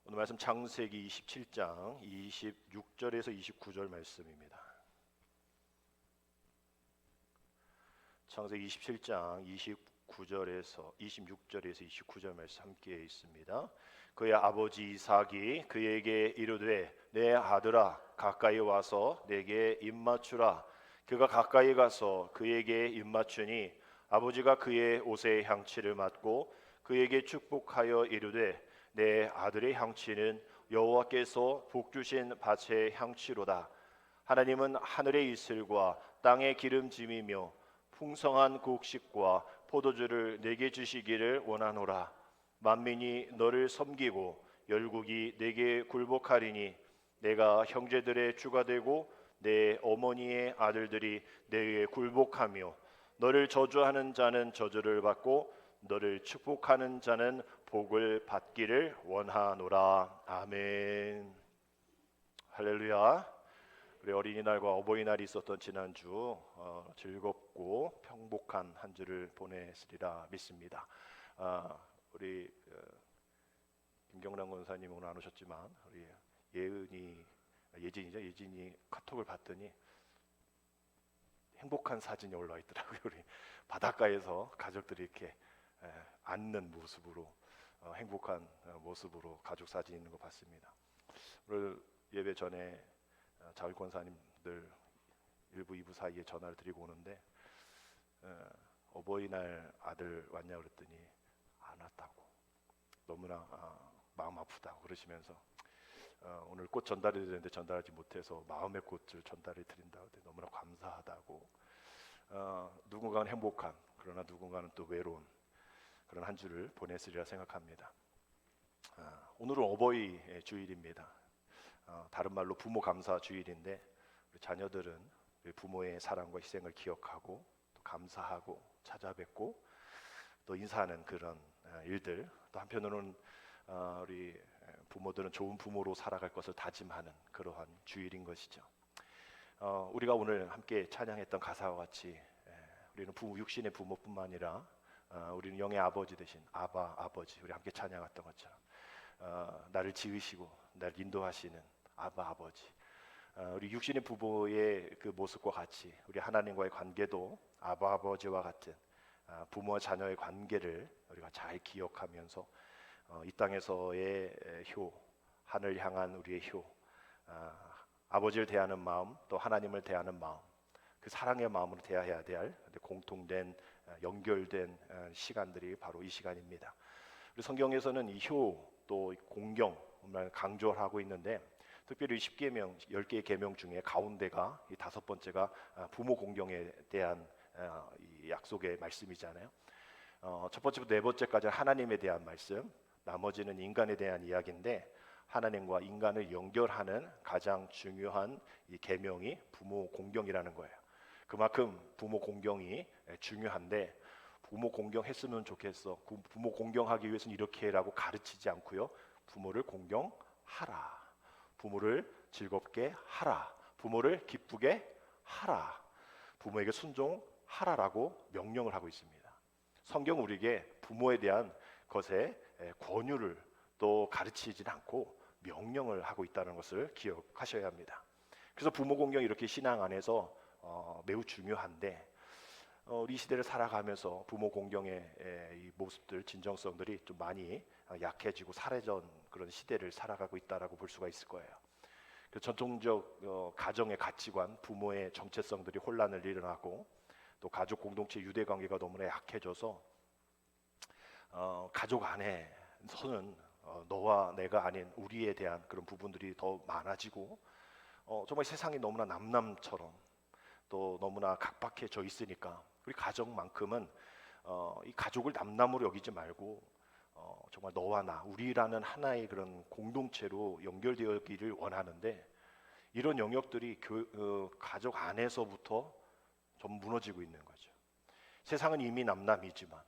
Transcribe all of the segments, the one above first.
오늘 말씀 창세기 27장 26절에서 29절 말씀입니다. 창세기 27장 26절에서 29절 말씀 함께 있습니다. 그의 아버지 이삭이 그에게 이르되 내 아들아 가까이 와서 내게 입맞추라. 그가 가까이 가서 그에게 입맞추니 아버지가 그의 옷의 향취를 맡고 그에게 축복하여 이르되 내 아들의 향취는 여호와께서 복 주신 밭의 향취로다. 하나님은 하늘의 이슬과 땅의 기름짐이며 풍성한 곡식과 포도주를 내게 주시기를 원하노라. 만민이 너를 섬기고 열국이 내게 굴복하리니 내가 형제들의 주가 되고 내 어머니의 아들들이 내게 굴복하며 너를 저주하는 자는 저주를 받고 너를 축복하는 자는 복을 받기를 원하노라. 아멘. 할렐루야. 우리 어린이날과 어버이날이 있었던 지난주 즐겁고 평복한 한 주를 보냈으리라 믿습니다. 우리 김경란 권사님 오늘 안 오셨지만 우리 예진이 카톡을 봤더니 행복한 사진이 올라와 있더라고요. 우리 바닷가에서 가족들이 이렇게 앉는 모습으로 행복한 모습으로 가족 사진 있는 거 봤습니다. 오늘 예배 전에 자울 권사님들 1부 2부 사이에 전화를 드리고 오는데 어버이날 아들 왔냐 그랬더니 안 왔다고 너무나 마음 아프다고 그러시면서 오늘 꽃 전달이 되는데 전달하지 못해서 마음의 꽃을 전달해 드린다고 너무나 감사하다고 누군가는 행복한 그러나 누군가는 또 외로운 그런 한 주를 보냈으리라 생각합니다. 오늘은 어버이 주일입니다. 다른 말로 부모 감사 주일인데 우리 자녀들은 우리 부모의 사랑과 희생을 기억하고 또 감사하고 찾아뵙고 또 인사하는 그런 일들, 또 한편으로는 우리 부모들은 좋은 부모로 살아갈 것을 다짐하는 그러한 주일인 것이죠. 우리가 오늘 함께 찬양했던 가사와 같이 우리는 육신의 부모뿐만 아니라 우리는 영의 아버지 되신 아버지, 우리 함께 찬양했던 것처럼 나를 지으시고 나를 인도하시는 아버지, 우리 육신의 부모의 그 모습과 같이 우리 하나님과의 관계도 아버지와 같은 부모와 자녀의 관계를 우리가 잘 기억하면서 이 땅에서의 효, 하늘 향한 우리의 효, 아버지를 대하는 마음, 또 하나님을 대하는 마음, 그 사랑의 마음으로 대해야 될 공통된 연결된 시간들이 바로 이 시간입니다. 우리 성경에서는 이 효 또 공경 정말 강조를 하고 있는데 특별히 10계명, 10개의 계명 중에 가운데가 이 다섯 번째가 부모 공경에 대한 이 약속의 말씀이잖아요. 첫 번째부터 네 번째까지는 하나님에 대한 말씀, 나머지는 인간에 대한 이야기인데 하나님과 인간을 연결하는 가장 중요한 이 계명이 부모 공경이라는 거예요. 그만큼 부모 공경이 중요한데 부모 공경했으면 좋겠어. 부모 공경하기 위해서는 이렇게라고 가르치지 않고요. 부모를 공경하라. 부모를 즐겁게 하라. 부모를 기쁘게 하라. 부모에게 순종하라라고 명령을 하고 있습니다. 성경은 우리에게 부모에 대한 것에 권유를 또 가르치지는 않고 명령을 하고 있다는 것을 기억하셔야 합니다. 그래서 부모 공경이 이렇게 신앙 안에서 매우 중요한데 우리 시대를 살아가면서 부모 공경의 이 모습들, 진정성들이 좀 많이 약해지고 사라진 그런 시대를 살아가고 있다라고 볼 수가 있을 거예요. 그 전통적 가정의 가치관, 부모의 정체성들이 혼란을 일어나고 또 가족 공동체 유대 관계가 너무나 약해져서 가족 안에서는 너와 내가 아닌 우리에 대한 그런 부분들이 더 많아지고 정말 세상이 너무나 남남처럼 또 너무나 각박해져 있으니까 우리 가정만큼은 이 가족을 남남으로 여기지 말고 정말 너와 나, 우리라는 하나의 그런 공동체로 연결되기를 원하는데 이런 영역들이 가족 안에서부터 좀 무너지고 있는 거죠. 세상은 이미 남남이지만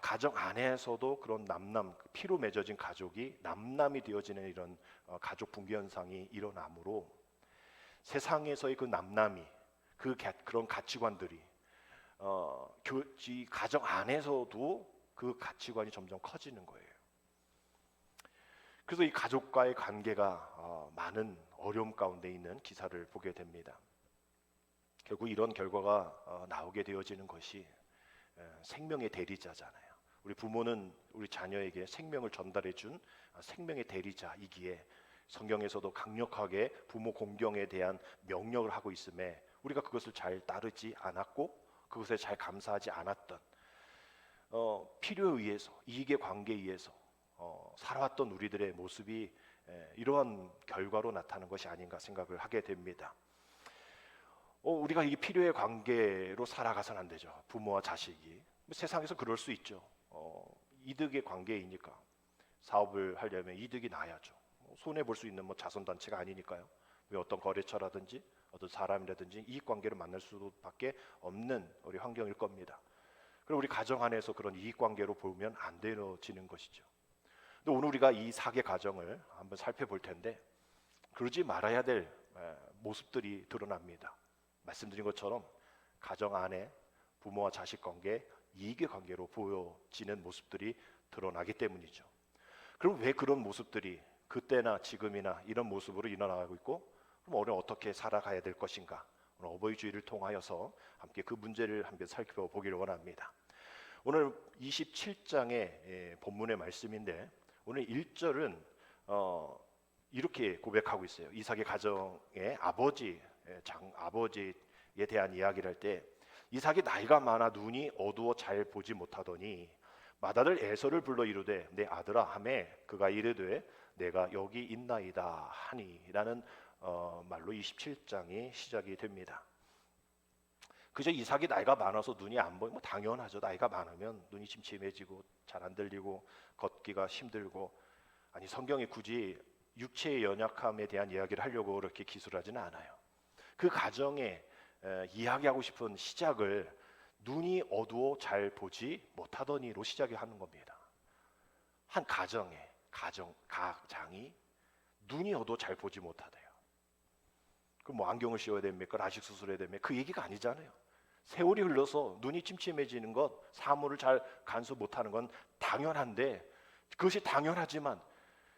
가정 안에서도 그런 남남, 피로 맺어진 가족이 남남이 되어지는 이런 가족 붕괴 현상이 일어나므로 세상에서의 그 남남이 그런 가치관들이 이 가정 안에서도 그 가치관이 점점 커지는 거예요. 그래서 이 가족과의 관계가 많은 어려움 가운데 있는 기사를 보게 됩니다. 결국 이런 결과가 나오게 되어지는 것이 생명의 대리자잖아요. 우리 부모는 우리 자녀에게 생명을 전달해 준 생명의 대리자이기에 성경에서도 강력하게 부모 공경에 대한 명령을 하고 있음에 우리가 그것을 잘 따르지 않았고 그것에 잘 감사하지 않았던 필요에 의해서 이익의 관계에 의해서 살아왔던 우리들의 모습이 이러한 결과로 나타나는 것이 아닌가 생각을 하게 됩니다. 우리가 이 필요의 관계로 살아가선 안 되죠. 부모와 자식이 세상에서 그럴 수 있죠. 이득의 관계이니까 사업을 하려면 이득이 나야죠. 손해 볼 수 있는 자선단체가 아니니까요. 왜 어떤 거래처라든지 어떤 사람이라든지 이익 관계를 만날 수밖에 없는 우리 환경일 겁니다. 그럼 우리 가정 안에서 그런 이익 관계로 보면 안 되어지는 것이죠. 근데 오늘 우리가 이 사개 가정을 한번 살펴볼 텐데 그러지 말아야 될 모습들이 드러납니다. 말씀드린 것처럼 가정 안에 부모와 자식 관계, 이익의 관계로 보여지는 모습들이 드러나기 때문이죠. 그럼 왜 그런 모습들이 그때나 지금이나 이런 모습으로 일어나고 있고 그럼 우리는 어떻게 살아가야 될 것인가? 오늘 어버이 주일을 통하여서 함께 그 문제를 함께 살펴보기를 원합니다. 오늘 27장의 본문의 말씀인데 오늘 1절은 이렇게 고백하고 있어요. 이삭의 가정의 아버지에 대한 이야기를 할 때 이삭이 나이가 많아 눈이 어두워 잘 보지 못하더니 맏아들 에서를 불러 이르되 내 아들아 하매 그가 이르되 내가 여기 있나이다 하니라는 말로 27장이 시작이 됩니다. 그저 이삭이 나이가 많아서 눈이 안 보이면 당연하죠. 나이가 많으면 눈이 침침해지고 잘 안 들리고 걷기가 힘들고 아니 성경이 굳이 육체의 연약함에 대한 이야기를 하려고 그렇게 기술하지는 않아요. 그 가정에 이야기하고 싶은 시작을 눈이 어두워 잘 보지 못하더니로 시작이 하는 겁니다. 한 가정이 눈이 어두워 잘 보지 못하대요. 그럼 안경을 씌워야 됩니까? 라식 수술해야 됩니까? 그 얘기가 아니잖아요. 세월이 흘러서 눈이 침침해지는 것, 사물을 잘 간수 못하는 건 당연한데 그것이 당연하지만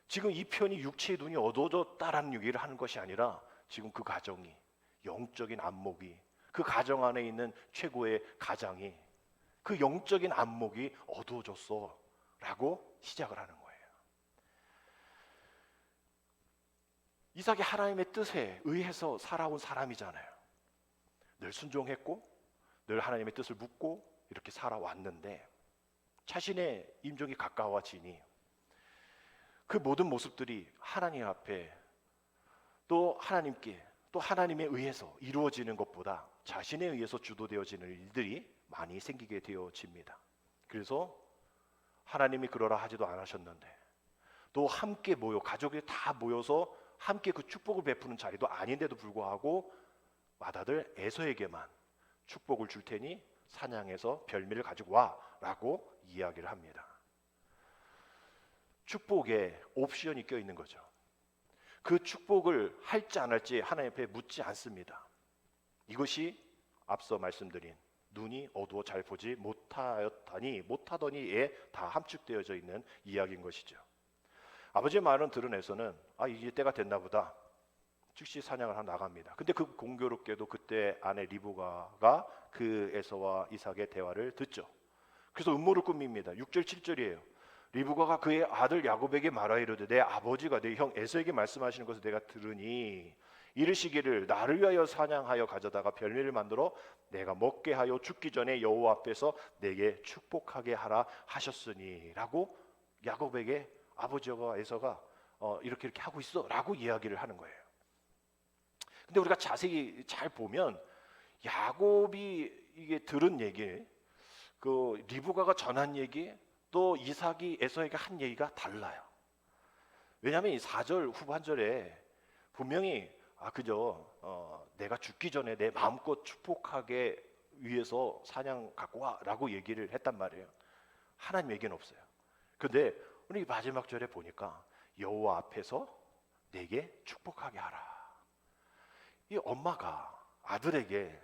지금 이 편이 육체의 눈이 어두워졌다라는 얘기를 하는 것이 아니라 지금 그 가정이 영적인 안목이 그 가정 안에 있는 최고의 가장이 그 영적인 안목이 어두워졌어 라고 시작을 하는 거예요. 이삭이 하나님의 뜻에 의해서 살아온 사람이잖아요. 늘 순종했고 늘 하나님의 뜻을 묻고 이렇게 살아왔는데 자신의 임종이 가까워지니 그 모든 모습들이 하나님 앞에 또 하나님께 또 하나님에 의해서 이루어지는 것보다 자신에 의해서 주도되어지는 일들이 많이 생기게 되어집니다. 그래서 하나님이 그러라 하지도 않으셨는데 또 함께 가족이 다 모여서 함께 그 축복을 베푸는 자리도 아닌데도 불구하고 맏아들 에서에게만 축복을 줄 테니 사냥해서 별미를 가지고 와라고 이야기를 합니다. 축복에 옵션이 껴있는 거죠. 그 축복을 할지 안 할지 하나님 앞에 묻지 않습니다. 이것이 앞서 말씀드린 눈이 어두워 잘 보지 못하더니에 다 함축되어져 있는 이야기인 것이죠. 아버지의 말은 들은 에서는 이제 때가 됐나 보다. 즉시 사냥을 하러 나갑니다. 근데 그 공교롭게도 그때 아내 리브가가 그 에서와 이삭의 대화를 듣죠. 그래서 음모를 꾸밉니다. 6절 7절이에요. 리브가가 그의 아들 야곱에게 말하이르되 내 아버지가 내 형 에서에게 말씀하시는 것을 내가 들으니 이르시기를 나를 위하여 사냥하여 가져다가 별미를 만들어 내가 먹게 하여 죽기 전에 여호와 앞에서 내게 축복하게 하라 하셨으니 라고 야곱에게 아버지와 에서가 이렇게 하고 있어 라고 이야기를 하는 거예요. 근데 우리가 자세히 잘 보면 야곱이 이게 들은 얘기, 그 리브가가 전한 얘기, 또 이삭이 에서에게 한 얘기가 달라요. 왜냐하면 이 4절 후반절에 분명히 그저 내가 죽기 전에 내 마음껏 축복하게 위해서 사냥 갖고 와라고 얘기를 했단 말이에요. 하나님 얘기는 없어요. 근데 우리 마지막 절에 보니까 여호와 앞에서 내게 축복하게 하라. 이 엄마가 아들에게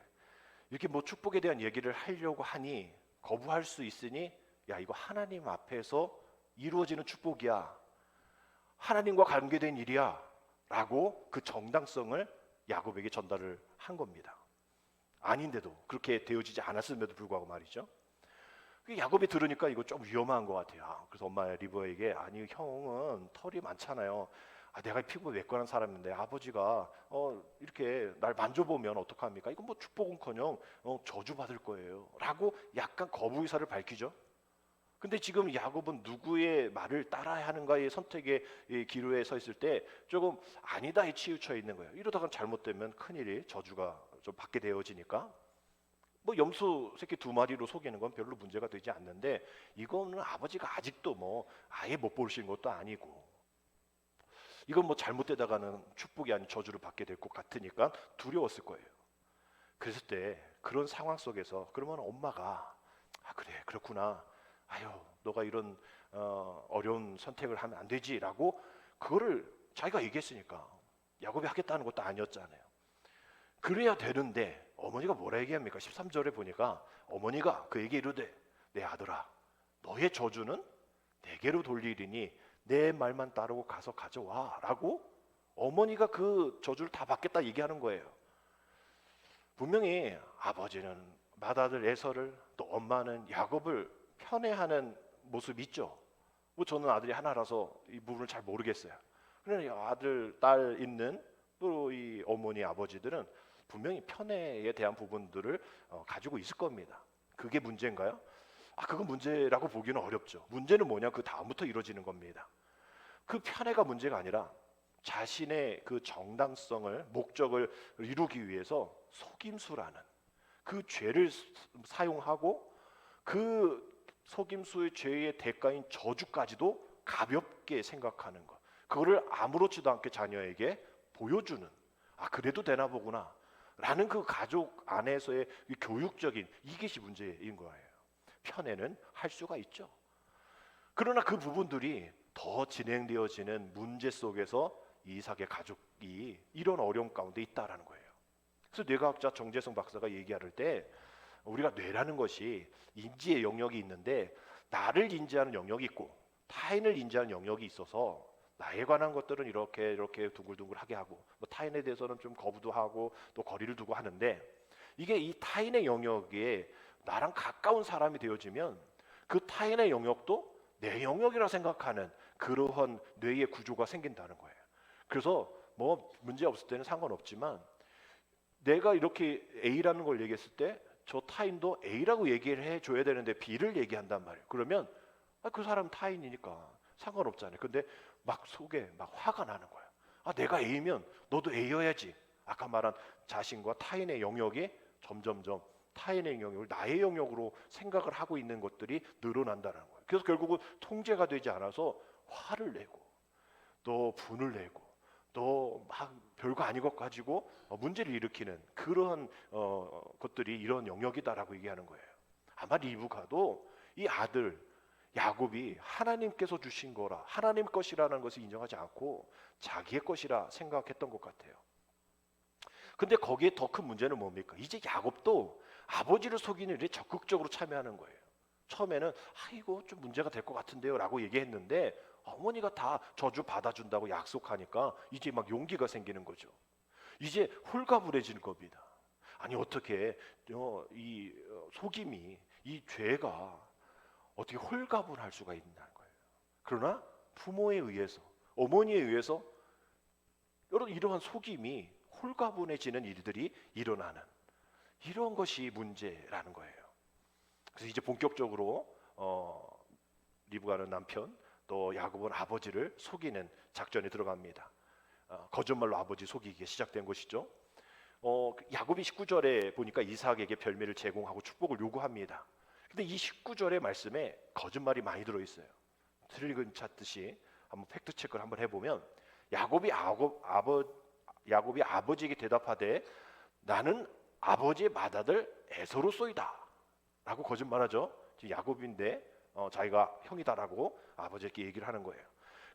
이렇게 축복에 대한 얘기를 하려고 하니 거부할 수 있으니 야 이거 하나님 앞에서 이루어지는 축복이야. 하나님과 관계된 일이야 라고 그 정당성을 야곱에게 전달을 한 겁니다. 아닌데도, 그렇게 되어지지 않았음에도 불구하고 말이죠. 야곱이 들으니까 이거 좀 위험한 것 같아요. 그래서 엄마 리브에게, 아니 형은 털이 많잖아요. 내가 피부가 왜권한 사람인데 아버지가 이렇게 날 만져보면 어떡합니까? 이건 뭐 축복은커녕 저주받을 거예요 라고 약간 거부 의사를 밝히죠. 근데 지금 야곱은 누구의 말을 따라야 하는가의 선택의 기로에 서 있을 때 조금 아니다에 치우쳐 있는 거예요. 이러다가 잘못되면 큰일이, 저주가 좀 받게 되어지니까, 뭐 염소 새끼 2마리로 속이는 건 별로 문제가 되지 않는데, 이거는 아버지가 아직도 뭐 아예 못 보시는 것도 아니고, 이건 뭐 잘못되다가는 축복이 아닌 저주를 받게 될 것 같으니까 두려웠을 거예요. 그랬을 때 그런 상황 속에서 그러면 엄마가, 그래 그렇구나, 아유 너가 이런 어려운 선택을 하면 안 되지라고 그거를 자기가 얘기했으니까, 야곱이 하겠다는 것도 아니었잖아요. 그래야 되는데 어머니가 뭐라 얘기합니까? 13절에 보니까 어머니가 그에게 이르되, 내 아들아 너의 저주는 내게로 돌리리니 내 말만 따르고 가서 가져와 라고 어머니가 그 저주를 다 받겠다 얘기하는 거예요. 분명히 아버지는 맏아들 에서를, 또 엄마는 야곱을 편애하는 모습이 있죠. 뭐 저는 아들이 하나라서 이 부분을 잘 모르겠어요. 그러나 아들, 딸 있는 또 이 어머니, 아버지들은 분명히 편애에 대한 부분들을 가지고 있을 겁니다. 그게 문제인가요? 그건 문제라고 보기는 어렵죠. 문제는 뭐냐? 그 다음부터 이루어지는 겁니다. 그 편애가 문제가 아니라 자신의 그 정당성을, 목적을 이루기 위해서 속임수라는 그 죄를 사용하고, 그 속임수의 죄의 대가인 저주까지도 가볍게 생각하는 것, 그거를 아무렇지도 않게 자녀에게 보여주는, 그래도 되나 보구나 라는 그 가족 안에서의 교육적인, 이것이 문제인 거예요. 편애는 할 수가 있죠. 그러나 그 부분들이 더 진행되어지는 문제 속에서 이삭의 가족이 이런 어려움 가운데 있다라는 거예요. 그래서 뇌과학자 정재성 박사가 얘기할 때, 우리가 뇌라는 것이 인지의 영역이 있는데, 나를 인지하는 영역이 있고 타인을 인지하는 영역이 있어서, 나에 관한 것들은 이렇게 둥글둥글하게 하고, 뭐 타인에 대해서는 좀 거부도 하고 또 거리를 두고 하는데, 이게 이 타인의 영역에 나랑 가까운 사람이 되어지면 그 타인의 영역도 내 영역이라 생각하는 그러한 뇌의 구조가 생긴다는 거예요. 그래서 뭐 문제 없을 때는 상관없지만, 내가 이렇게 A라는 걸 얘기했을 때 저 타인도 A라고 얘기를 해줘야 되는데 B를 얘기한단 말이에요. 그러면 그 사람 타인이니까 상관없잖아요. 근데 막 속에 막 화가 나는 거예요. 내가 A면 너도 A여야지. 아까 말한 자신과 타인의 영역이 점점점 타인의 영역을 나의 영역으로 생각을 하고 있는 것들이 늘어난다는 거예요. 그래서 결국은 통제가 되지 않아서 화를 내고 또 분을 내고 또 막 별거 아닌 것 가지고 문제를 일으키는 그러한 것들이 이런 영역이다라고 얘기하는 거예요. 아마 리브가도 이 아들 야곱이 하나님께서 주신 거라, 하나님 것이라는 것을 인정하지 않고 자기의 것이라 생각했던 것 같아요. 근데 거기에 더 큰 문제는 뭡니까? 이제 야곱도 아버지를 속이는 일에 적극적으로 참여하는 거예요. 처음에는 이거 좀 문제가 될 것 같은데요 라고 얘기했는데, 어머니가 다 저주 받아준다고 약속하니까 이제 막 용기가 생기는 거죠. 이제 홀가분해지는 겁니다. 아니 어떻게 이 속임이, 이 죄가 어떻게 홀가분할 수가 있는 거예요. 그러나 부모에 의해서, 어머니에 의해서 이러한 속임이 홀가분해지는 일들이 일어나는, 이런 것이 문제라는 거예요. 그래서 이제 본격적으로 리브가는 남편, 또 야곱은 아버지를 속이는 작전에 들어갑니다. 거짓말로 아버지 속이기 시작된 것이죠. 야곱이 19절에 보니까 이삭에게 별미를 제공하고 축복을 요구합니다. 근데 이 19절의 말씀에 거짓말이 많이 들어있어요. 트리건 찾듯이 한번 팩트 체크를 한번 해보면, 야곱이 아버지에게 대답하되, 나는 아버지의 맏아들 에서로소이다 라고 거짓말하죠. 지금 야곱인데 자기가 형이다라고 아버지께 얘기를 하는 거예요.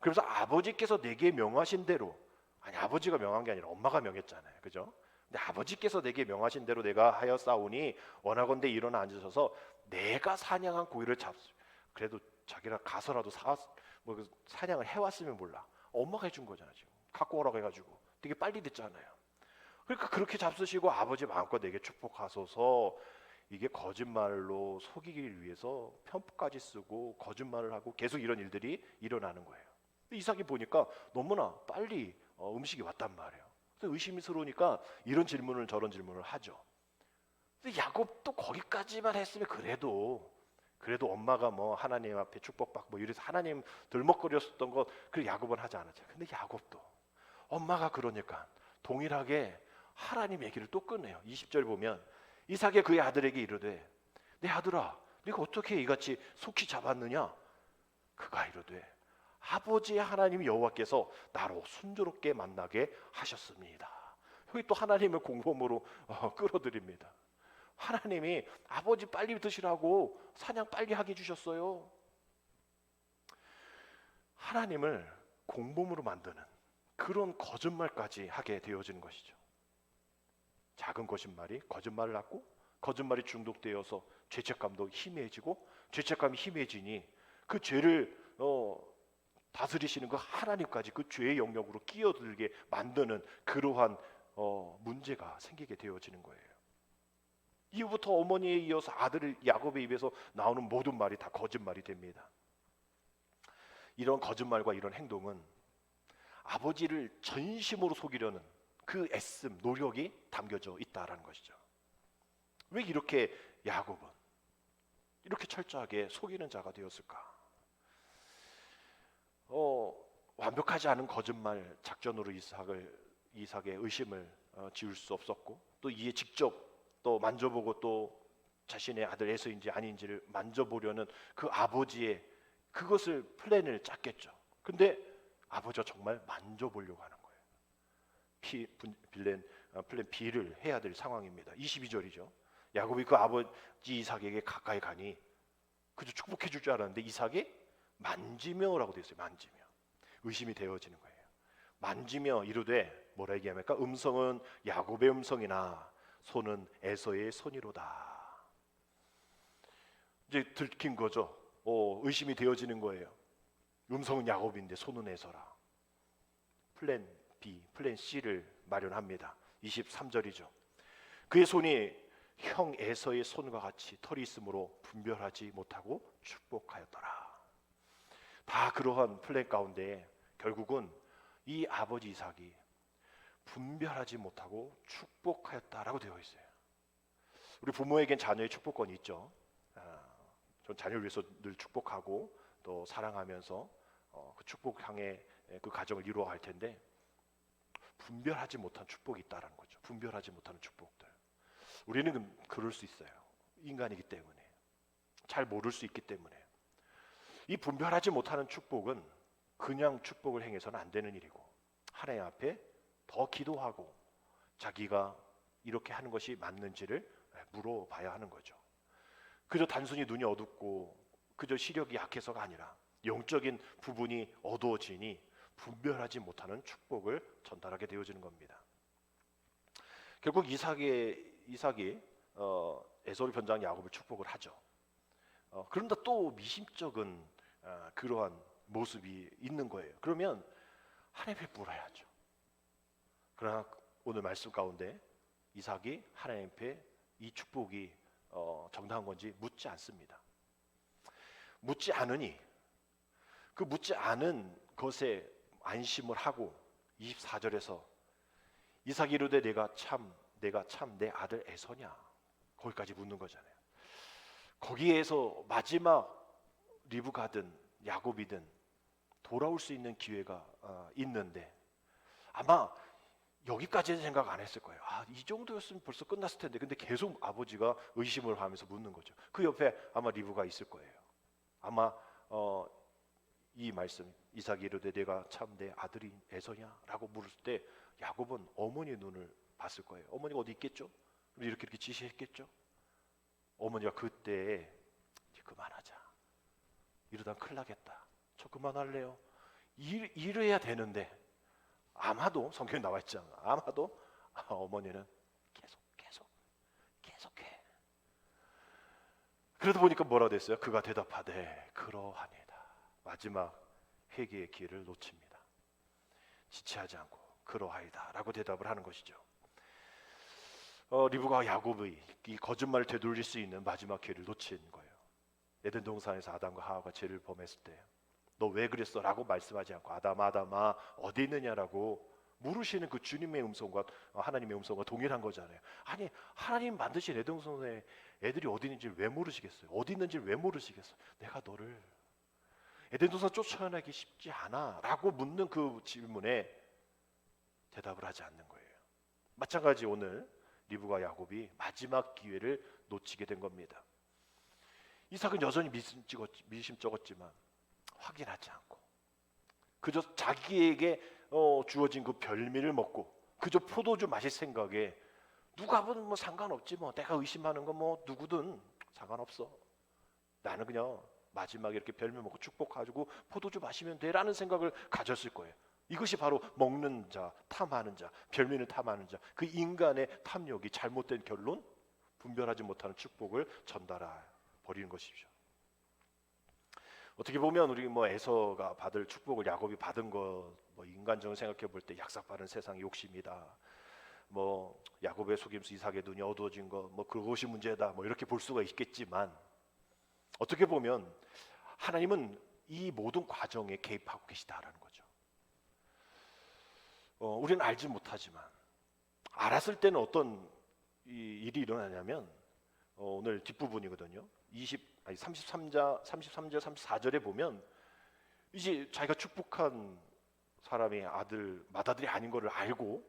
그래서 아버지께서 내게 명하신 대로, 아니 아버지가 명한 게 아니라 엄마가 명했잖아요, 그죠? 근데 아버지께서 내게 명하신 대로 내가 하여 싸우니 원하건대 일어나 앉으셔서 내가 사냥한 고기를 잡수. 그래도 자기가 가서라도 사냥을 해왔으면 몰라. 엄마가 해준 거잖아. 지금 갖고 오라고 해가지고 되게 빨리 됐잖아요. 그러니까 그렇게 잡수시고 아버지 마음껏 내게 축복하소서. 이게 거짓말로 속이기 위해서 편법까지 쓰고 거짓말을 하고 계속 이런 일들이 일어나는 거예요. 이삭이 보니까 너무나 빨리 음식이 왔단 말이에요. 그래서 의심스러우니까 이런 질문을 저런 질문을 하죠. 근데 야곱도 거기까지만 했으면 그래도 엄마가 뭐 하나님 앞에 축복받고 뭐 이래서 하나님 들먹거렸었던 것 그 야곱은 하지 않았죠. 근데 야곱도 엄마가 그러니까 동일하게 하나님 얘기를 또 꺼내요. 20절 보면 이삭이 그의 아들에게 이르되 내 아들아 네가 어떻게 이같이 속히 잡았느냐. 그가 이르되 아버지의 하나님 여호와께서 나로 순조롭게 만나게 하셨습니다. 여기 또 하나님을 공범으로 끌어들입니다. 하나님이 아버지 빨리 드시라고 사냥 빨리 하게 해주셨어요. 하나님을 공범으로 만드는 그런 거짓말까지 하게 되어지는 것이죠. 작은 거짓말이 거짓말을 낳고 거짓말이 중독되어서 죄책감도 희미해지고 죄책감이 희미해지니 그 죄를 다스리시는 그 하나님까지 그 죄의 영역으로 끼어들게 만드는 그러한 문제가 생기게 되어지는 거예요. 이후부터 어머니에 이어서 아들 야곱의 입에서 나오는 모든 말이 다 거짓말이 됩니다. 이런 거짓말과 이런 행동은 아버지를 전심으로 속이려는 그 애씀, 노력이 담겨져 있다라는 것이죠. 왜 이렇게 야곱은 이렇게 철저하게 속이는 자가 되었을까? 완벽하지 않은 거짓말 작전으로 이삭의 의심을 지울 수 없었고, 또 이에 직접 또 만져보고 또 자신의 아들 에서인지 아닌지를 만져보려는 그 아버지의 그것을 플랜을 짰겠죠. 근데 아버지가 정말 만져보려고 하는 거예요. 플랜 B를 해야 될 상황입니다. 22절이죠. 야곱이 그 아버지 이삭에게 가까이 가니 그저 축복해 줄 줄 알았는데 이삭이 만지며라고 되어 있어요. 만지며. 의심이 되어지는 거예요. 만지며 이르되 뭐라 얘기합니까? 음성은 야곱의 음성이나 손은 에서의 손이로다. 이제 들킨 거죠. 의심이 되어지는 거예요. 음성은 야곱인데 손은 에서라. 플랜 B, 플랜 C를 마련합니다. 23절이죠. 그의 손이 형 에서의 손과 같이 털이 있으므로 분별하지 못하고 축복하였더라. 다 그러한 플랜 가운데 결국은 이 아버지 이삭이 분별하지 못하고 축복하였다라고 되어 있어요. 우리 부모에겐 자녀의 축복권이 있죠. 전 자녀를 위해서 늘 축복하고 또 사랑하면서 그 축복 향해 그 가정을 이루어갈 텐데 분별하지 못한 축복이 있다라는 거죠. 분별하지 못하는 축복들. 우리는 그럴 수 있어요. 인간이기 때문에 잘 모를 수 있기 때문에 이 분별하지 못하는 축복은 그냥 축복을 행해서는 안 되는 일이고 하나님 앞에 더 기도하고 자기가 이렇게 하는 것이 맞는지를 물어봐야 하는 거죠. 그저 단순히 눈이 어둡고 그저 시력이 약해서가 아니라 영적인 부분이 어두워지니 분별하지 못하는 축복을 전달하게 되어지는 겁니다. 결국 이삭이 에서를 변장한 야곱을 축복을 하죠. 그런데 또 미심쩍은 그러한 모습이 있는 거예요. 그러면 하나님께 물어야죠. 그러나 오늘 말씀 가운데 이삭이 하나님께 이 축복이 정당한 건지 묻지 않습니다. 묻지 않으니 그 묻지 않은 것에 안심을 하고 24절에서 이삭이 이르되 내가 참 내 아들 에서냐 거기까지 묻는 거잖아요. 거기에서 마지막 리브가든 야곱이든 돌아올 수 있는 기회가 있는데 아마 여기까지는 생각 안 했을 거예요. 이 정도였으면 벌써 끝났을 텐데. 근데 계속 아버지가 의심을 하면서 묻는 거죠. 그 옆에 아마 리브가 있을 거예요. 아마 이 말씀 이삭이 이르되 내가 참 내 아들이 에서냐라고 물었을 때 야곱은 어머니의 눈을 봤을 거예요. 어머니가 어디 있겠죠? 이렇게 지시했겠죠? 어머니가 그때 그만하자. 이러다 큰일 나겠다. 저 그만할래요. 이래야 되는데 아마도 성경에 나와 있잖아. 아마도 어머니는 계속해. 그러다 보니까 뭐라 됐어요? 그가 대답하되 그러하니다. 마지막 회개의 기회를 놓칩니다. 지체하지 않고 그러하이다라고 대답을 하는 것이죠. 리브가 야곱의 이 거짓말을 되돌릴 수 있는 마지막 기회를 놓친 거예요. 에덴 동산에서 아담과 하와가 죄를 범했을 때 너 왜 그랬어? 라고 말씀하지 않고 아담아 어디 있느냐라고 물으시는 그 주님의 음성과 하나님의 음성과 동일한 거잖아요. 아니 하나님 만드신 에덴 동산에 애들이 어디 있는지 왜 모르시겠어요? 어디 있는지 왜 모르시겠어요? 내가 너를 에덴 동산 쫓아내기 쉽지 않아 라고 묻는 그 질문에 대답을 하지 않는 거예요. 마찬가지 오늘 리브가 야곱이 마지막 기회를 놓치게 된 겁니다. 이삭은 여전히 미심쩍었지만 확인하지 않고 그저 자기에게 주어진 그 별미를 먹고 그저 포도주 마실 생각에 누가 보면 뭐 상관없지 뭐 내가 의심하는 건 뭐 누구든 상관없어. 나는 그냥 마지막에 이렇게 별미 먹고 축복가지고 포도주 마시면 돼라는 생각을 가졌을 거예요. 이것이 바로 먹는 자, 탐하는 자, 별미를 탐하는 자, 그 인간의 탐욕이 잘못된 결론, 분별하지 못하는 축복을 전달해 버리는 것이죠. 어떻게 보면 우리 뭐 에서가 받을 축복을 야곱이 받은 거, 뭐 인간적으로 생각해 볼 때 약삭빠른 세상 욕심이다. 뭐 야곱의 속임수 이삭의 눈이 어두워진 거, 뭐 그것이 문제다. 뭐 이렇게 볼 수가 있겠지만 어떻게 보면 하나님은 이 모든 과정에 개입하고 계시다라는 거죠. 우리는 알지 못하지만 알았을 때는 어떤 일이 일어나냐면 오늘 뒷부분이거든요. 33절, 34절에 보면 이제 자기가 축복한 사람이 맏아들이 아닌 것을 알고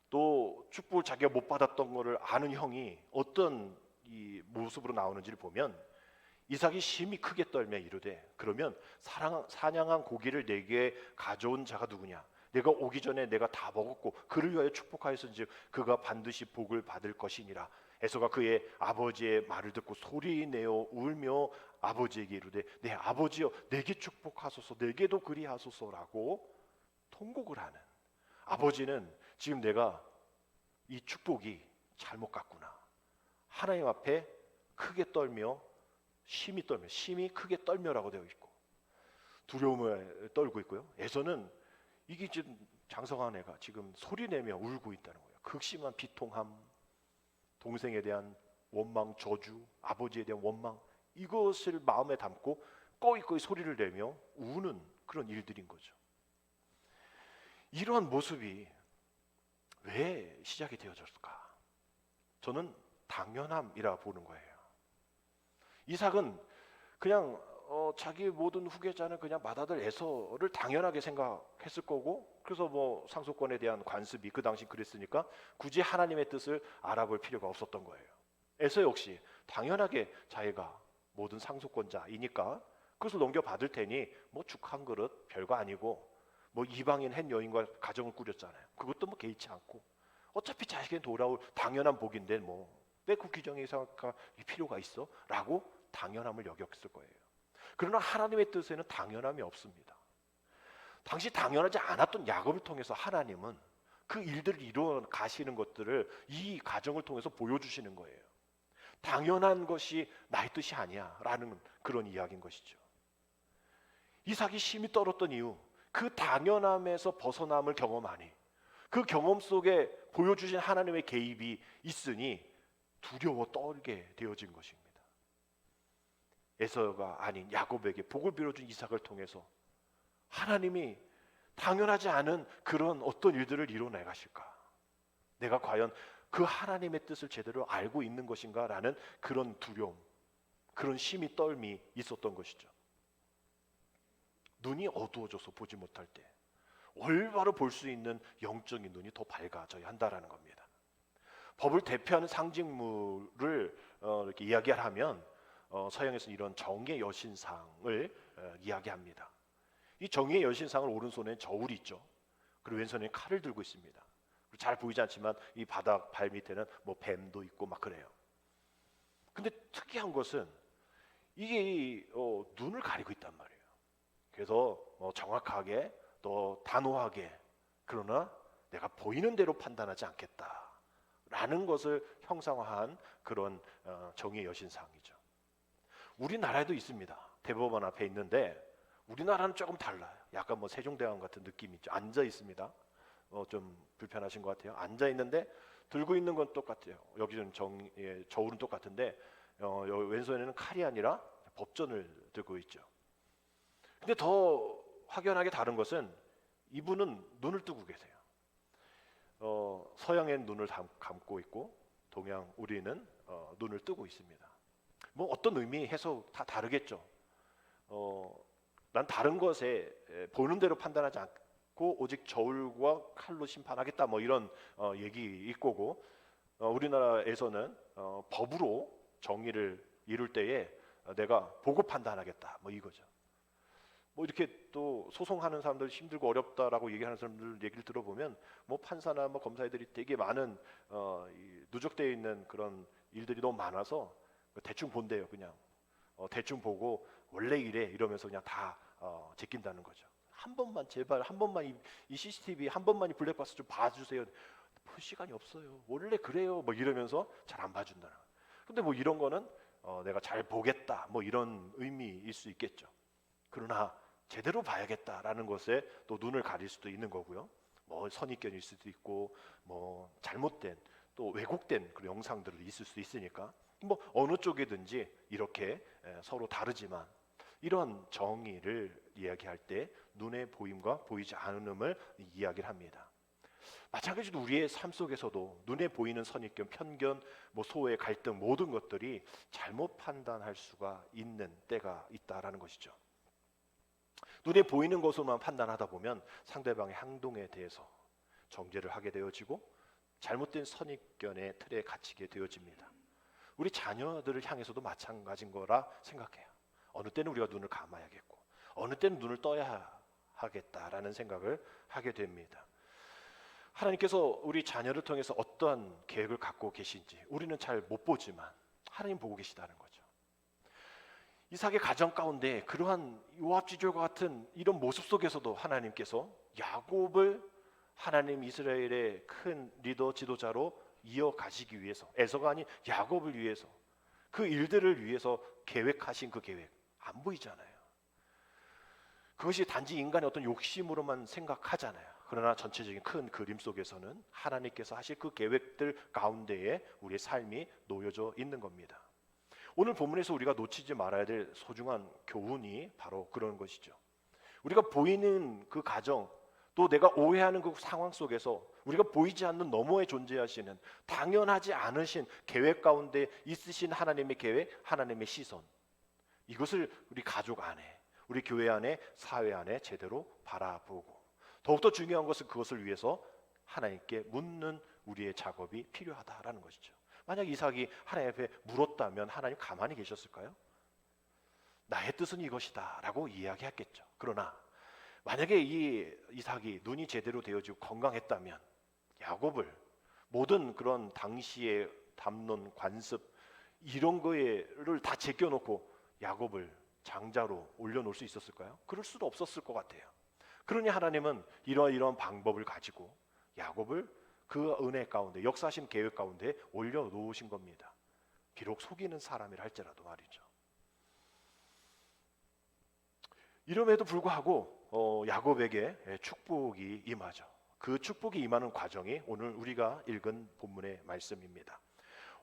또 축복을 자기가 못 받았던 것을 아는 형이 어떤 이 모습으로 나오는지를 보면 이삭이 심히 크게 떨며 이르되 그러면 사냥한 고기를 내게 가져온 자가 누구냐? 내가 오기 전에 내가 다 먹었고 그를 위하여 축복하였은즉 그가 반드시 복을 받을 것이니라. 에서가 그의 아버지의 말을 듣고 소리내어 울며 아버지에게 이르되 내 아버지여 내게 축복하소서 내게도 그리하소서라고 통곡을 하는 아버지는 지금 내가 이 축복이 잘못 갔구나. 하나님 앞에 크게 떨며 심히 크게 떨며라고 되어 있고 두려움을 떨고 있고요. 에서는 이게 지금 장성한 애가 지금 소리내며 울고 있다는 거예요. 극심한 비통함, 동생에 대한 원망, 저주, 아버지에 대한 원망 이것을 마음에 담고 꺼이꺼이 소리를 내며 우는 그런 일들인 거죠. 이러한 모습이 왜 시작이 되어졌을까? 저는 당연함이라 보는 거예요. 이삭은 그냥 자기 모든 후계자는 그냥 맏아들 에서를 당연하게 생각했을 거고 그래서 뭐 상속권에 대한 관습이 그 당시 그랬으니까 굳이 하나님의 뜻을 알아볼 필요가 없었던 거예요. 에서 역시 당연하게 자기가 모든 상속권자이니까 그것을 넘겨받을 테니 뭐 죽 한 그릇 별거 아니고 뭐 이방인 한 여인과 가정을 꾸렸잖아요. 그것도 뭐 개의치 않고 어차피 자식에게 돌아올 당연한 복인데 뭐 왜 그 규정에 생각할 필요가 있어? 라고 당연함을 여겼을 거예요. 그러나 하나님의 뜻에는 당연함이 없습니다. 당시 당연하지 않았던 야곱을 통해서 하나님은 그 일들을 이루어 가시는 것들을 이 가정을 통해서 보여주시는 거예요. 당연한 것이 나의 뜻이 아니야 라는 그런 이야기인 것이죠. 이삭이 심히 떨었던 이유 그 당연함에서 벗어남을 경험하니 그 경험 속에 보여주신 하나님의 개입이 있으니 두려워 떨게 되어진 것입니다. 에서가 아닌 야곱에게 복을 빌어준 이삭을 통해서 하나님이 당연하지 않은 그런 어떤 일들을 이뤄내 가실까? 내가 과연 그 하나님의 뜻을 제대로 알고 있는 것인가? 라는 그런 두려움, 그런 심히 떨미 있었던 것이죠. 눈이 어두워져서 보지 못할 때 올바로 볼 수 있는 영적인 눈이 더 밝아져야 한다라는 겁니다. 법을 대표하는 상징물을 이렇게 이야기하면 서양에서는 이런 정의의 여신상을 이야기합니다. 이 정의의 여신상을 오른손에 저울이 있죠. 그리고 왼손에 칼을 들고 있습니다. 잘 보이지 않지만 이 바닥 발 밑에는 뭐 뱀도 있고 막 그래요. 근데 특이한 것은 이게 눈을 가리고 있단 말이에요. 그래서 정확하게 또 단호하게 그러나 내가 보이는 대로 판단하지 않겠다라는 것을 형상화한 그런 정의의 여신상이죠. 우리나라에도 있습니다. 대법원 앞에 있는데 우리나라는 조금 달라요. 약간 뭐 세종대왕 같은 느낌이 있죠. 앉아 있습니다. 좀 불편하신 것 같아요. 앉아 있는데 들고 있는 건 똑같아요. 여기는 저울은 똑같은데 왼손에는 칼이 아니라 법전을 들고 있죠. 근데 더 확연하게 다른 것은 이분은 눈을 뜨고 계세요. 서양엔 눈을 감고 있고 동양 우리는 눈을 뜨고 있습니다. 뭐 어떤 의미 해석 다 다르겠죠. 난 다른 것에 보는 대로 판단하지 않고 오직 저울과 칼로 심판하겠다 뭐 이런 얘기일 거고, 우리나라에서는 법으로 정의를 이룰 때에 내가 보고 판단하겠다 뭐 이거죠. 뭐 이렇게 또 소송하는 사람들 힘들고 어렵다라고 얘기하는 사람들 얘기를 들어보면 뭐 판사나 뭐 검사들이 되게 많은 누적되어 있는 그런 일들이 너무 많아서 대충 본대요. 그냥 대충 보고 원래 이래 이러면서 그냥 다 제낀다는 거죠. 한 번만 제발 한 번만 이 CCTV 한 번만 이 블랙박스 좀 봐주세요. 볼 시간이 없어요. 원래 그래요. 뭐 이러면서 잘 안 봐준다는. 근데 뭐 이런 거는 내가 잘 보겠다 뭐 이런 의미일 수 있겠죠. 그러나 제대로 봐야겠다라는 것에 또 눈을 가릴 수도 있는 거고요. 뭐 선입견일 수도 있고 뭐 잘못된 또 왜곡된 그런 영상들이 있을 수 있으니까 뭐 어느 쪽이든지 이렇게 서로 다르지만 이런 정의를 이야기할 때 눈에 보임과 보이지 않음을 이야기를 합니다. 마찬가지로 우리의 삶 속에서도 눈에 보이는 선입견, 편견, 뭐 소외, 갈등 모든 것들이 잘못 판단할 수가 있는 때가 있다라는 것이죠. 눈에 보이는 것으로만 판단하다 보면 상대방의 행동에 대해서 정죄를 하게 되어지고 잘못된 선입견의 틀에 갇히게 되어집니다. 우리 자녀들을 향해서도 마찬가지인 거라 생각해요. 어느 때는 우리가 눈을 감아야겠고 어느 때는 눈을 떠야 하겠다라는 생각을 하게 됩니다. 하나님께서 우리 자녀를 통해서 어떠한 계획을 갖고 계신지 우리는 잘 못 보지만 하나님 보고 계시다는 거죠. 이삭의 가정 가운데 그러한 요압지졸과 같은 이런 모습 속에서도 하나님께서 야곱을 하나님 이스라엘의 큰 리더 지도자로 이어가시기 위해서, 에서가 아닌 야곱을 위해서, 그 일들을 위해서 계획하신 그 계획 안 보이잖아요. 그것이 단지 인간의 어떤 욕심으로만 생각하잖아요. 그러나 전체적인 큰 그림 속에서는 하나님께서 하실 그 계획들 가운데에 우리의 삶이 놓여져 있는 겁니다. 오늘 본문에서 우리가 놓치지 말아야 될 소중한 교훈이 바로 그런 것이죠. 우리가 보이는 그 가정, 또 내가 오해하는 그 상황 속에서 우리가 보이지 않는 너머에 존재하시는 당연하지 않으신 계획 가운데 있으신 하나님의 계획, 하나님의 시선, 이것을 우리 가족 안에, 우리 교회 안에, 사회 안에 제대로 바라보고, 더욱더 중요한 것은 그것을 위해서 하나님께 묻는 우리의 작업이 필요하다라는 것이죠. 만약 이삭이 하나님 앞에 물었다면 하나님 가만히 계셨을까요? 나의 뜻은 이것이다 라고 이야기했겠죠. 그러나 만약에 이 이삭이 눈이 제대로 되어지고 건강했다면 야곱을 모든 그런 당시의 담론, 관습 이런 거를 다 제껴놓고 야곱을 장자로 올려놓을 수 있었을까요? 그럴 수도 없었을 것 같아요. 그러니 하나님은 이러이러한 방법을 가지고 야곱을 그 은혜 가운데, 역사하신 계획 가운데 올려놓으신 겁니다. 비록 속이는 사람이라 할지라도 말이죠. 이름에도 불구하고 야곱에게 축복이 임하죠. 그 축복이 임하는 과정이 오늘 우리가 읽은 본문의 말씀입니다.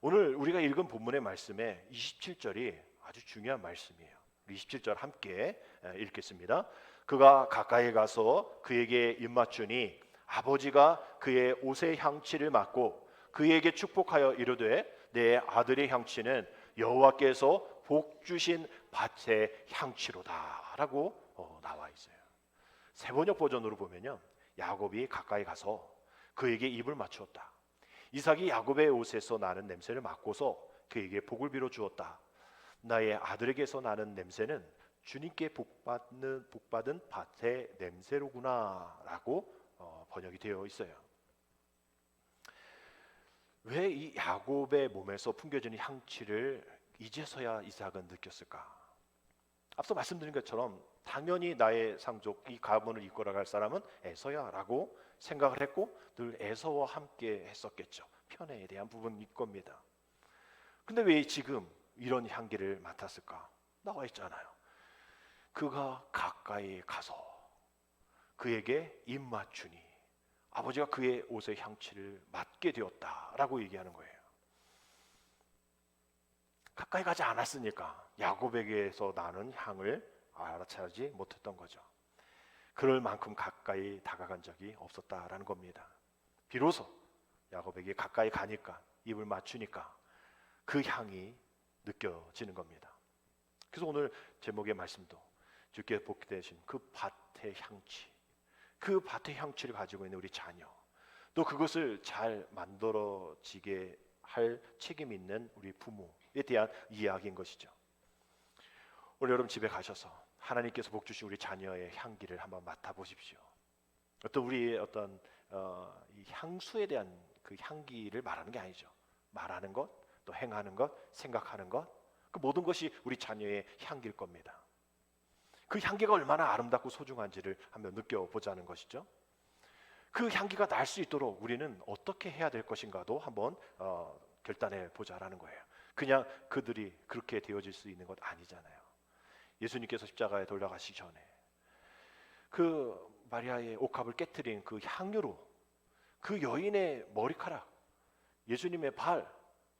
오늘 우리가 읽은 본문의 말씀에 27절이 아주 중요한 말씀이에요. 27절 함께 읽겠습니다. 그가 가까이 가서 그에게 입맞추니 아버지가 그의 옷의 향취를 맡고 그에게 축복하여 이르되 내 아들의 향취는 여호와께서 복 주신 밭의 향취로다 라고 나와 있어요. 세번역 버전으로 보면요, 야곱이 가까이 가서 그에게 입을 맞추었다. 이삭이 야곱의 옷에서 나는 냄새를 맡고서 그에게 복을 빌어 주었다. 나의 아들에게서 나는 냄새는 주님께 복받은 밭의 냄새로구나 라고 번역이 되어 있어요. 왜 이 야곱의 몸에서 풍겨지는 향취를 이제서야 이삭은 느꼈을까? 앞서 말씀드린 것처럼 당연히 나의 상족 이 가문을 이끌어 갈 사람은 에서야 라고 생각을 했고 늘 에서와 함께 했었겠죠. 편애에 대한 부분일 겁니다. 근데 왜 지금 이런 향기를 맡았을까? 나와 있잖아요. 그가 가까이 가서 그에게 입맞추니 아버지가 그의 옷의 향취를 맡게 되었다라고 얘기하는 거예요. 가까이 가지 않았으니까 야곱에게서 나는 향을 알아차리지 못했던 거죠. 그럴 만큼 가까이 다가간 적이 없었다라는 겁니다. 비로소 야곱에게 가까이 가니까, 입을 맞추니까 그 향이 느껴지는 겁니다. 그래서 오늘 제목의 말씀도 주께 복되신 그 밭의 향취, 그 밭의 향취를 가지고 있는 우리 자녀, 또 그것을 잘 만들어지게 할 책임 있는 우리 부모에 대한 이야기인 것이죠. 오늘 여러분 집에 가셔서 하나님께서 복 주신 우리 자녀의 향기를 한번 맡아보십시오. 어떤 우리의 어떤 이 향수에 대한 그 향기를 말하는 게 아니죠. 말하는 것, 또 행하는 것, 생각하는 것, 그 모든 것이 우리 자녀의 향기일 겁니다. 그 향기가 얼마나 아름답고 소중한지를 한번 느껴보자는 것이죠. 그 향기가 날 수 있도록 우리는 어떻게 해야 될 것인가도 한번 결단해 보자라는 거예요. 그냥 그들이 그렇게 되어질 수 있는 것 아니잖아요. 예수님께서 십자가에 돌아가시기 전에 그 마리아의 옥합을 깨트린 그 향유로 그 여인의 머리카락, 예수님의 발,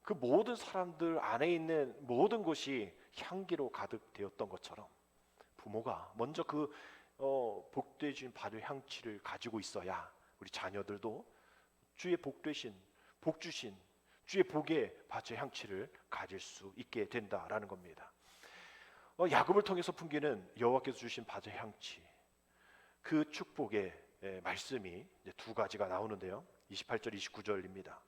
그 모든 사람들 안에 있는 모든 것이 향기로 가득되었던 것처럼 부모가 먼저 그 복되게 주신 밭의 향취를 가지고 있어야 우리 자녀들도 주의 복되신, 복 주신 주의 복의 밭의 향취를 가질 수 있게 된다라는 겁니다. 야곱을 통해서 풍기는 여호와께서 주신 밭의 향취, 그 축복의 말씀이 이제 두 가지가 나오는데요. 28절, 29절입니다.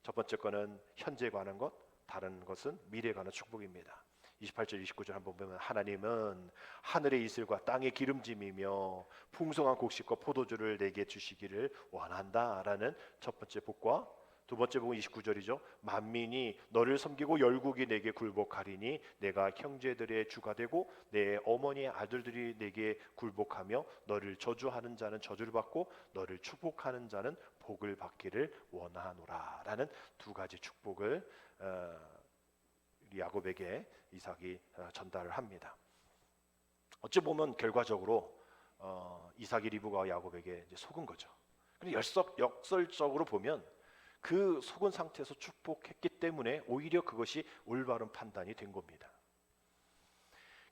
첫 번째 거는 현재에 관한 것, 다른 것은 미래에 관한 축복입니다. 28절, 29절 한번 보면 하나님은 하늘의 이슬과 땅의 기름짐이며 풍성한 곡식과 포도주를 내게 주시기를 원한다라는 첫 번째 복과 두 번째 복은 29절이죠. 만민이 너를 섬기고 열국이 내게 굴복하리니 내가 형제들의 주가 되고 내 어머니의 아들들이 내게 굴복하며 너를 저주하는 자는 저주를 받고 너를 축복하는 자는 복을 받기를 원하노라 라는 두 가지 축복을 야곱에게 이삭이 전달을 합니다. 어찌 보면 결과적으로 이삭이 리브가 야곱에게 이제 속은 거죠. 근데 역설적으로 보면 그 속은 상태에서 축복했기 때문에 오히려 그것이 올바른 판단이 된 겁니다.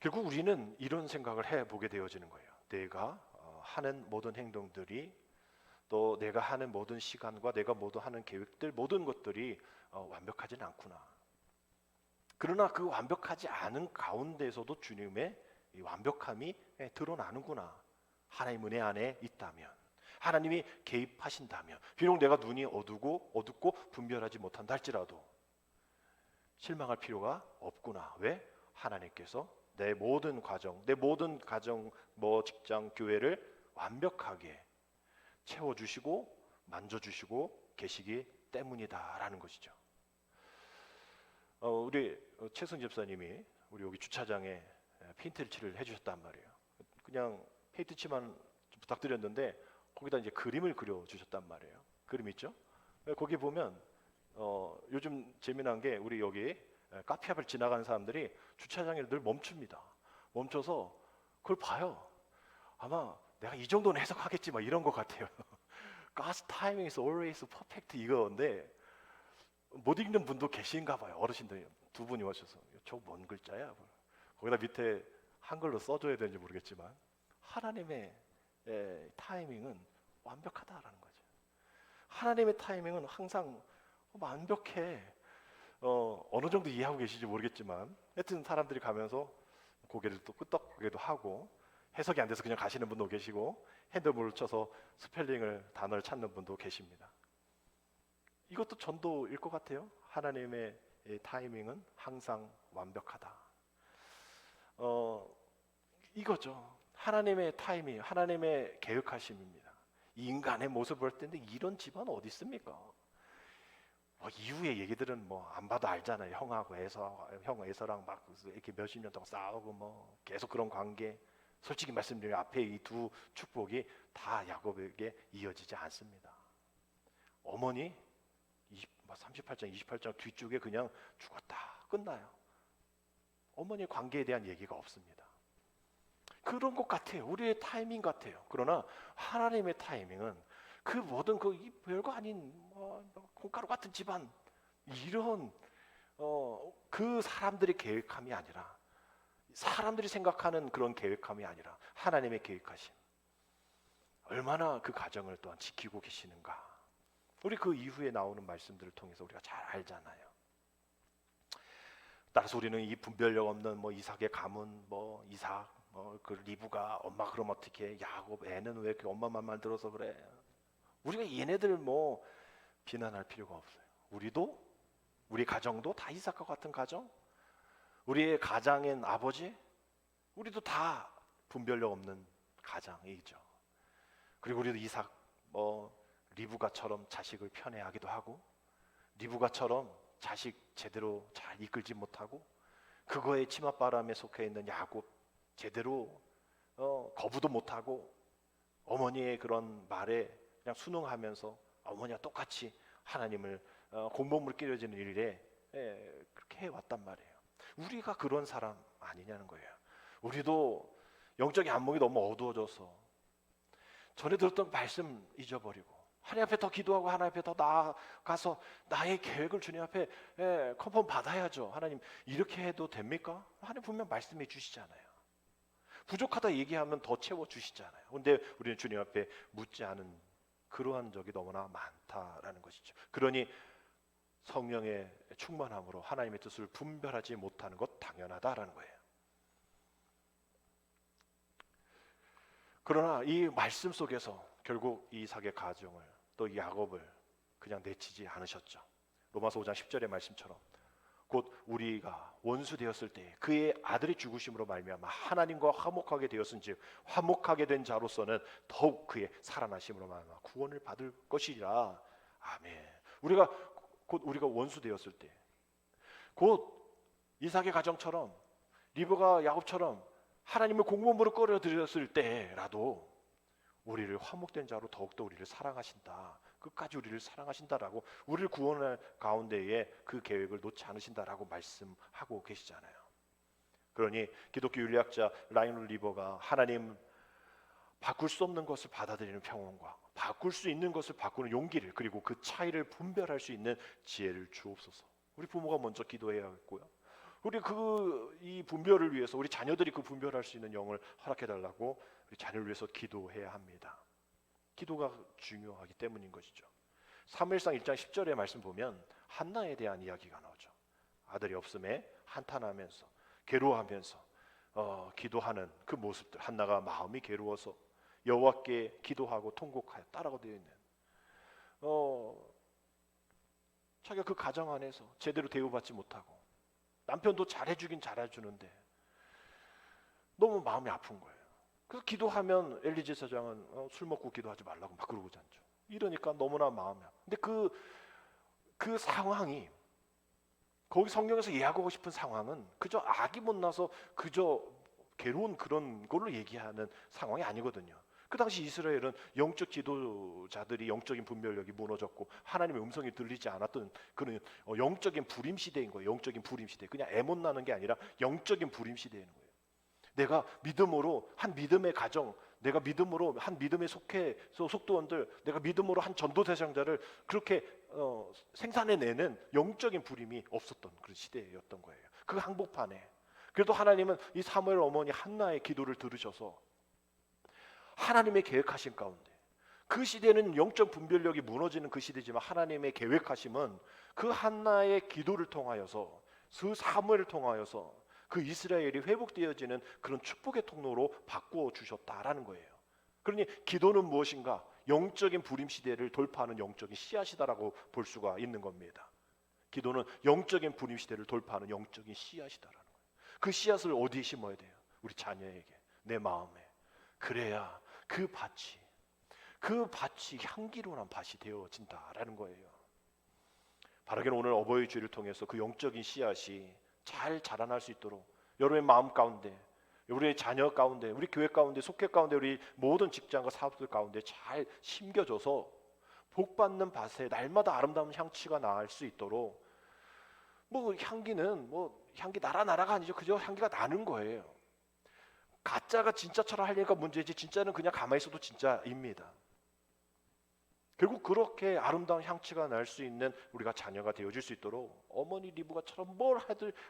결국 우리는 이런 생각을 해보게 되어지는 거예요. 내가 하는 모든 행동들이, 또 내가 하는 모든 시간과 내가 모두 하는 계획들, 모든 것들이 완벽하지는 않구나. 그러나 그 완벽하지 않은 가운데에서도 주님의 이 완벽함이 드러나는구나. 하나님 은혜 안에 있다면, 하나님이 개입하신다면, 비록 내가 눈이 어둡고 분별하지 못한다 할지라도 실망할 필요가 없구나. 왜? 하나님께서 내 모든 과정, 내 모든 가정, 직장, 교회를 완벽하게 채워주시고 만져주시고 계시기 때문이다라는 것이죠. 우리 최승 집사님이 우리 여기 주차장에 페인트 칠을 해주셨단 말이에요. 그냥 페인트 칠만 부탁드렸는데 거기다 이제 그림을 그려주셨단 말이에요. 그림 있죠? 거기 보면 요즘 재미난 게 우리 여기 카페 앞을 지나가는 사람들이 주차장에 늘 멈춥니다. 멈춰서 그걸 봐요. 아마 내가 이 정도는 해석하겠지 막 이런 것 같아요. God's timing is always perfect 이거인데 못 읽는 분도 계신가 봐요. 어르신들이 두 분이 오셔서 저 뭔 글자야? 거기다 밑에 한글로 써줘야 되는지 모르겠지만 하나님의 타이밍은 완벽하다라는 거죠. 하나님의 타이밍은 항상 완벽해. 어느 정도 이해하고 계시지 모르겠지만 하여튼 사람들이 가면서 고개를 또 끄덕거리기도 하고 해석이 안 돼서 그냥 가시는 분도 계시고 핸드볼을 쳐서 스펠링을 단어를 찾는 분도 계십니다. 이것도 전도일 것 같아요. 하나님의 타이밍은 항상 완벽하다. 이거죠. 하나님의 타이밍, 하나님의 계획하심입니다. 이 인간의 모습을 볼 때인데 이런 집안 어디 있습니까? 이후의 얘기들은 안 봐도 알잖아요. 형하고 형 에서랑 막 이렇게 몇십 년 동안 싸우고 계속 그런 관계. 솔직히 말씀드리면 앞에 이 두 축복이 다 야곱에게 이어지지 않습니다. 어머니 38장, 28장 뒤쪽에 그냥 죽었다 끝나요. 어머니의 관계에 대한 얘기가 없습니다. 그런 것 같아요. 우리의 타이밍 같아요. 그러나 하나님의 타이밍은 그 모든 이 별거 아닌 콩가루 같은 집안 이런 그 사람들의 계획함이 아니라, 사람들이 생각하는 그런 계획함이 아니라 하나님의 계획하심, 얼마나 그 가정을 또한 지키고 계시는가, 우리 그 이후에 나오는 말씀들을 통해서 우리가 잘 알잖아요. 따라서 우리는 이 분별력 없는 이삭의 가문, 이삭, 그 리브가 엄마 그럼 어떻게, 야곱 애는 왜 이렇게 엄마 맘만 들어서 그래, 우리가 얘네들 비난할 필요가 없어요. 우리도, 우리 가정도 다 이삭과 같은 가정, 우리의 가장인 아버지, 우리도 다 분별력 없는 가장이죠. 그리고 우리도 이삭 리브가처럼 자식을 편애하기도 하고, 리브가처럼 자식 제대로 잘 이끌지 못하고, 그거에 치맛바람에 속해 있는 야곱 제대로 거부도 못하고, 어머니의 그런 말에 그냥 순응하면서 어머니와 똑같이 하나님을 공범으로 끼려지는 일에 그렇게 해왔단 말이에요. 우리가 그런 사람 아니냐는 거예요. 우리도 영적인 안목이 너무 어두워져서 전에 들었던 말씀 잊어버리고, 하나님 앞에 더 기도하고 하나님 앞에 더 나아가서 나의 계획을 주님 앞에 컨펌 받아야죠. 하나님 이렇게 해도 됩니까? 하나님 분명 말씀해 주시잖아요. 부족하다 얘기하면 더 채워주시잖아요. 근데 우리는 주님 앞에 묻지 않은 그러한 적이 너무나 많다라는 것이죠. 그러니 성령의 충만함으로 하나님의 뜻을 분별하지 못하는 것 당연하다라는 거예요. 그러나 이 말씀 속에서 결국 이삭의 가정을, 또 야곱을 그냥 내치지 않으셨죠. 로마서 5장 10절의 말씀처럼 곧 우리가 원수 되었을 때 그의 아들의 죽으심으로 말미암아 하나님과 화목하게 되었은즉 화목하게 된 자로서는 더욱 그의 살아나심으로 말미암아 구원을 받을 것이라. 아멘. 우리가 원수 되었을 때, 곧 이삭의 가정처럼 리브가 야곱처럼 하나님을 공범으로 끌어들였을 때라도 우리를 화목된 자로 더욱더 우리를 사랑하신다, 끝까지 우리를 사랑하신다라고, 우리를 구원할 가운데에 그 계획을 놓지 않으신다라고 말씀하고 계시잖아요. 그러니 기독교 윤리학자 라이언 리버가 하나님 바꿀 수 없는 것을 받아들이는 평온과 바꿀 수 있는 것을 바꾸는 용기를, 그리고 그 차이를 분별할 수 있는 지혜를 주옵소서. 우리 부모가 먼저 기도해야겠고요. 우리 이 분별을 위해서 우리 자녀들이 그 분별할 수 있는 영을 허락해 달라고 우리 자녀를 위해서 기도해야 합니다. 기도가 중요하기 때문인 것이죠. 사무엘상 1장 10절의 말씀 보면 한나에 대한 이야기가 나오죠. 아들이 없음에 한탄하면서 괴로워하면서 기도하는 그 모습들, 한나가 마음이 괴로워서 여호와께 기도하고 통곡하였다라고 되어 있는, 자기가 그 가정 안에서 제대로 대우받지 못하고 남편도 잘해주긴 잘해주는데 너무 마음이 아픈 거예요. 그래서 기도하면 엘리제 사장은 술 먹고 기도하지 말라고 막 그러고 앉죠. 이러니까 너무나 마음이 아파. 근데 그 상황이, 거기 성경에서 이야기하고 싶은 상황은 그저 악이 못나서 그저 괴로운 그런 걸로 얘기하는 상황이 아니거든요. 그 당시 이스라엘은 영적 지도자들이 영적인 분별력이 무너졌고 하나님의 음성이 들리지 않았던 그런 영적인 불임 시대인 거예요. 영적인 불임 시대. 그냥 애 못 나는 게 아니라 영적인 불임 시대인 거예요. 내가 믿음으로 한 믿음의 가정, 내가 믿음으로 한 믿음에 속해서 속도원들, 내가 믿음으로 한 전도 대상자를 그렇게 생산해내는 영적인 불임이 없었던 그런 시대였던 거예요. 그 한복판에. 그래도 하나님은 이 사무엘 어머니 한나의 기도를 들으셔서 하나님의 계획하신 가운데, 그 시대는 영적 분별력이 무너지는 그 시대지만 하나님의 계획하심은 그 한나의 기도를 통하여서, 그 사무엘을 통하여서 그 이스라엘이 회복되어지는 그런 축복의 통로로 바꾸어 주셨다라는 거예요. 그러니 기도는 무엇인가? 영적인 불임 시대를 돌파하는 영적인 씨앗이다라고 볼 수가 있는 겁니다. 기도는 영적인 불임 시대를 돌파하는 영적인 씨앗이다라는 거예요. 그 씨앗을 어디에 심어야 돼요? 우리 자녀에게, 내 마음에. 그래야 그 밭이 향기로운 밭이 되어진다라는 거예요. 바라기는 오늘 어버이 주일을 통해서 그 영적인 씨앗이 잘 자라날 수 있도록 여러분의 마음 가운데, 우리의 자녀 가운데, 우리 교회 가운데, 속회 가운데, 우리 모든 직장과 사업들 가운데 잘 심겨져서 복받는 밭에 날마다 아름다운 향취가 날 수 있도록, 향기는 향기 나라가 아니죠. 그저 향기가 나는 거예요. 가짜가 진짜처럼 하려니까 문제지 진짜는 그냥 가만히 있어도 진짜입니다. 결국 그렇게 아름다운 향취가 날 수 있는 우리가 자녀가 되어질 수 있도록 어머니 리브가처럼 뭘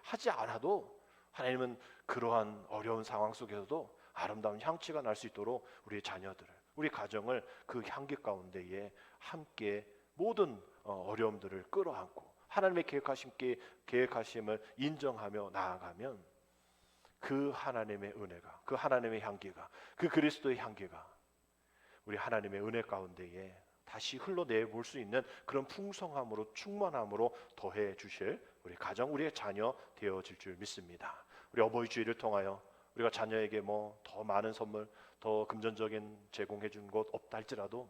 하지 않아도 하나님은 그러한 어려운 상황 속에서도 아름다운 향취가 날 수 있도록 우리의 자녀들을, 우리 가정을 그 향기 가운데에 함께 모든 어려움들을 끌어안고 하나님의 계획하심을 인정하며 나아가면 그 하나님의 은혜가, 그 하나님의 향기가, 그 그리스도의 향기가 우리 하나님의 은혜 가운데에 다시 흘러내볼 수 있는 그런 풍성함으로, 충만함으로 더해 주실 우리 가정, 우리의 자녀 되어질 줄 믿습니다. 우리 어버이 주일을 통하여 우리가 자녀에게 뭐 더 많은 선물, 더 금전적인 제공해 준 것 없다 할지라도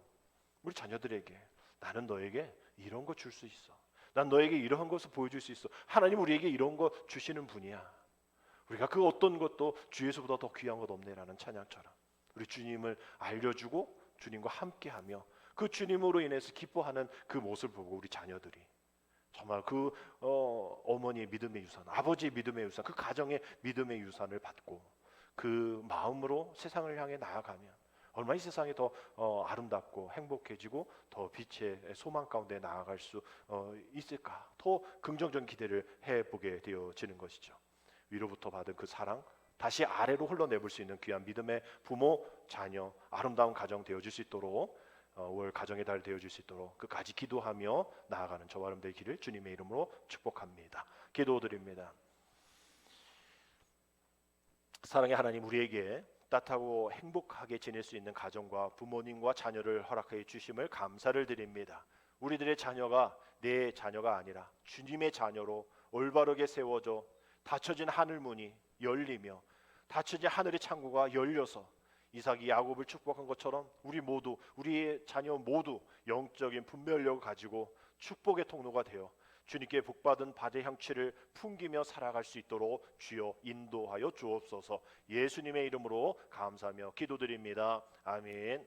우리 자녀들에게 나는 너에게 이런 거 줄 수 있어, 난 너에게 이러한 것을 보여줄 수 있어, 하나님 우리에게 이런 거 주시는 분이야, 우리가 그 어떤 것도 주에서보다 더 귀한 것 없네라는 찬양처럼 우리 주님을 알려주고 주님과 함께하며 그 주님으로 인해서 기뻐하는 그 모습을 보고 우리 자녀들이 정말 그 어머니의 믿음의 유산, 아버지의 믿음의 유산, 그 가정의 믿음의 유산을 받고 그 마음으로 세상을 향해 나아가면 얼마나 이 세상이 더 아름답고 행복해지고 더 빛의 소망 가운데 나아갈 수 있을까, 더 긍정적인 기대를 해보게 되어지는 것이죠. 위로부터 받은 그 사랑 다시 아래로 흘러내볼 수 있는 귀한 믿음의 부모, 자녀, 아름다운 가정 되어질 수 있도록 5월 가정의 달 되어질 수 있도록 끝까지 기도하며 나아가는 저와 여러분들의 길을 주님의 이름으로 축복합니다. 기도드립니다. 사랑의 하나님, 우리에게 따뜻하고 행복하게 지낼 수 있는 가정과 부모님과 자녀를 허락해 주심을 감사를 드립니다. 우리들의 자녀가 내 자녀가 아니라 주님의 자녀로 올바르게 세워져 닫혀진 하늘문이 열리며 닫혀진 하늘의 창구가 열려서 이삭이 야곱을 축복한 것처럼 우리 모두, 우리의 자녀 모두 영적인 분별력을 가지고 축복의 통로가 되어 주님께 복받은 받의 향취를 풍기며 살아갈 수 있도록 주여 인도하여 주옵소서. 예수님의 이름으로 감사하며 기도드립니다. 아멘.